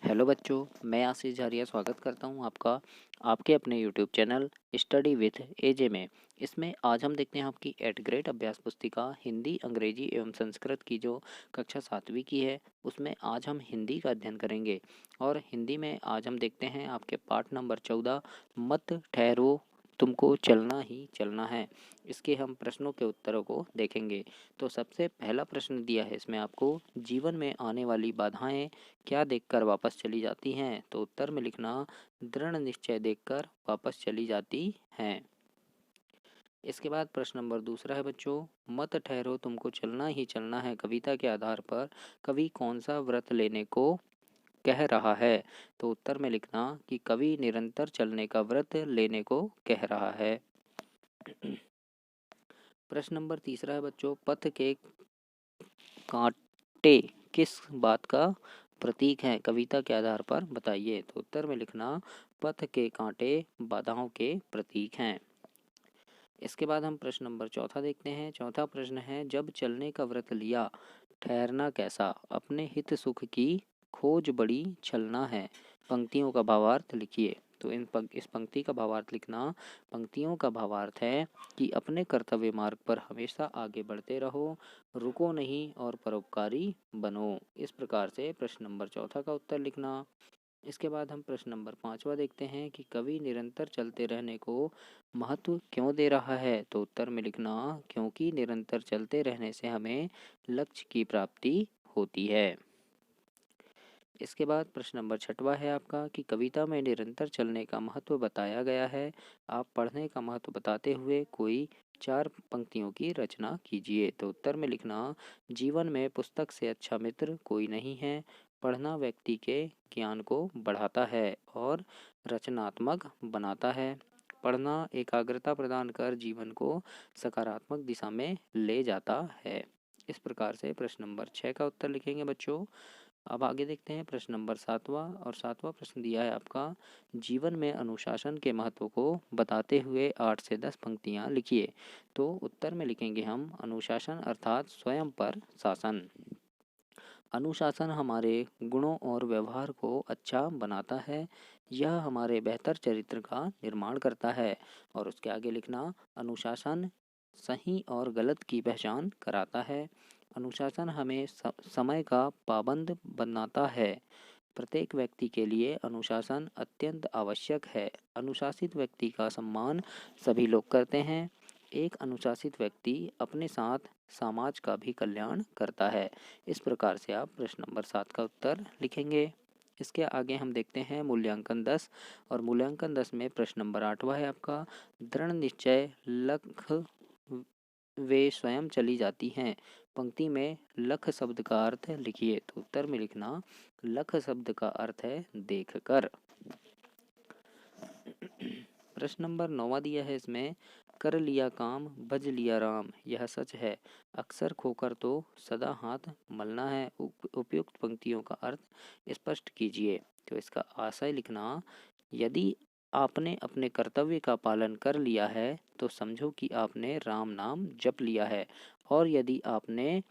Hello बच्चों, मैं आशीष झारिया स्वागत करता हूं आपका आपके अपने यूट्यूब चैनल स्टडी विथ एजे में। इसमें आज हम देखते हैं आपकी 8th ग्रेड अभ्यास पुस्तिका हिंदी, अंग्रेजी एवं संस्कृत की जो कक्षा 7वीं की है, उसमें आज हम हिंदी का अध्ययन करेंगे। और हिंदी में आज हम देखते हैं आपके पाठ नंबर 14, मत ठहरो तुमको चलना ही चलना है। इसके हम प्रश्नों के उत्तरों को देखेंगे। तो सबसे पहला प्रश्न दिया है इसमें आपको, जीवन में आने वाली बाधाएं क्या देखकर वापस चली जाती हैं? तो उत्तर में लिखना, दृढ़ निश्चय देखकर वापस चली जाती हैं। इसके बाद प्रश्न नंबर दूसरा है बच्चों, मत ठहरो तुमको चलना ही चलना है कविता के आधार पर कवि कौन सा व्रत लेने को कह रहा है? तो उत्तर में लिखना कि कवि निरंतर चलने का व्रत लेने को कह रहा है। प्रश्न नंबर तीसरा है बच्चों, पथ के कांटे किस बात का प्रतीक है? कविता के आधार पर बताइए। तो उत्तर में लिखना, पथ के कांटे बाधाओं के प्रतीक हैं। इसके बाद हम प्रश्न नंबर चौथा देखते हैं। चौथा प्रश्न है, जब चलने का व्रत लिया ठहरना कैसा? अपने हित सुख की खोज बड़ी छलना है। पंक्तियों का भावार्थ लिखिए। तो इस पंक्ति का भावार्थ लिखना, पंक्तियों का भावार्थ है कि अपने कर्तव्य मार्ग पर हमेशा आगे बढ़ते रहो, रुको नहीं और परोपकारी बनो। इस प्रकार से प्रश्न नंबर चौथा का उत्तर लिखना। इसके बाद हम प्रश्न नंबर 5वां देखते हैं कि कवि निरंतर चलते रहने को महत्व क्यों दे रहा है? तो उत्तर में लिखना, क्योंकि निरंतर चलते रहने से हमें लक्ष्य की प्राप्ति होती है। इसके बाद प्रश्न नंबर 6वां है आपका कि कविता में निरंतर चलने का महत्व बताया गया है। आप पढ़ने का महत्व बताते हुए कोई 4 पंक्तियों की रचना कीजिए। तो उत्तर में लिखना, जीवन में पुस्तक से अच्छा मित्र कोई नहीं है। पढ़ना व्यक्ति के ज्ञान को बढ़ाता है और रचनात्मक बनाता है। पढ़ना एकाग्रता प्रदान कर जीवन को सकारात्मक दिशा में ले जाता है। इस प्रकार से प्रश्न नंबर 6 का उत्तर लिखेंगे बच्चों। अब आगे देखते हैं प्रश्न नंबर 7वां। और 7वां प्रश्न दिया है आपका, जीवन में अनुशासन के महत्व को बताते हुए 8 से 10 पंक्तियां लिखिए। तो उत्तर में लिखेंगे हम, अनुशासन अर्थात स्वयं पर शासन। अनुशासन हमारे गुणों और व्यवहार को अच्छा बनाता है। यह हमारे बेहतर चरित्र का निर्माण करता है। और उसके आगे लिखना, अनुशासन सही और गलत की पहचान कराता है। अनुशासन हमें समय का पाबंद बनाता है। प्रत्येक व्यक्ति के लिए अनुशासन अत्यंत आवश्यक है। अनुशासित व्यक्ति का सम्मान सभी लोग करते हैं। एक अनुशासित व्यक्ति अपने साथ समाज का भी कल्याण करता है। इस प्रकार से आप प्रश्न नंबर 7 का उत्तर लिखेंगे। इसके आगे हम देखते हैं मूल्यांकन 10। और मूल्यांकन 10 में प्रश्न नंबर 8वां है आपका, दृढ़ निश्चय लख वे स्वयं चली जाती हैं। पंक्ति में लख शब्द का अर्थ लिखिए। तो उत्तर में लिखना, लख शब्द का अर्थ है देखकर। प्रश्न नंबर 9वां दिया है इसमें, कर लिया काम भज लिया राम यह सच है, अक्सर खोकर तो सदा हाथ मलना है। उपयुक्त पंक्तियों का अर्थ स्पष्ट कीजिए। तो इसका आशय लिखना, यदि आपने अपने कर्तव्य का पालन कर लिया है तो समझो कि आपने राम नाम जप लिया है। और यदि आपने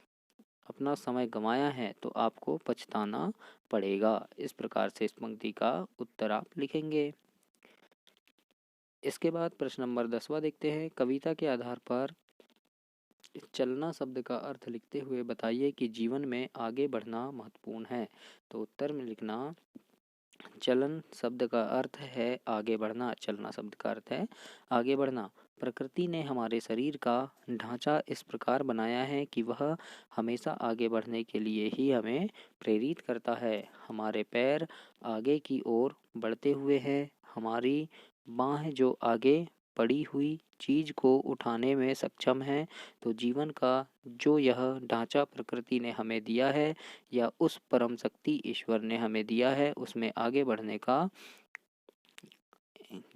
अपना समय गंवाया है तो आपको पछताना पड़ेगा। इस प्रकार से इस पंक्ति का उत्तर आप लिखेंगे। इसके बाद प्रश्न नंबर 10वां देखते हैं। कविता के आधार पर चलना शब्द का अर्थ लिखते हुए बताइए कि जीवन में आगे बढ़ना महत्वपूर्ण है। तो उत्तर में लिखना, चलन शब्द का अर्थ है आगे बढ़ना, चलना शब्द का अर्थ है आगे बढ़ना। प्रकृति ने हमारे शरीर का ढांचा इस प्रकार बनाया है कि वह हमेशा आगे बढ़ने के लिए ही हमें प्रेरित करता है। हमारे पैर आगे की ओर बढ़ते हुए हैं, हमारी बाहें जो आगे पड़ी हुई चीज को उठाने में सक्षम है। तो जीवन का जो यह ढांचा प्रकृति ने हमें दिया है या उस परम शक्ति ईश्वर ने हमें दिया है, उसमें आगे बढ़ने का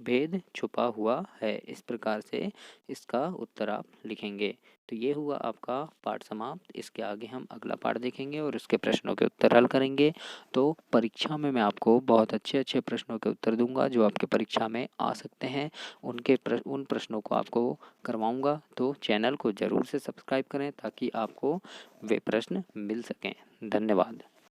भेद छुपा हुआ है। इस प्रकार से इसका उत्तर आप लिखेंगे। तो ये हुआ आपका पाठ समाप्त। इसके आगे हम अगला पाठ देखेंगे और उसके प्रश्नों के उत्तर हल करेंगे। तो परीक्षा में मैं आपको बहुत अच्छे अच्छे प्रश्नों के उत्तर दूंगा जो आपके परीक्षा में आ सकते हैं। उन प्रश्नों को आपको करवाऊंगा। तो चैनल को ज़रूर से सब्सक्राइब करें ताकि आपको वे प्रश्न मिल सकें। धन्यवाद।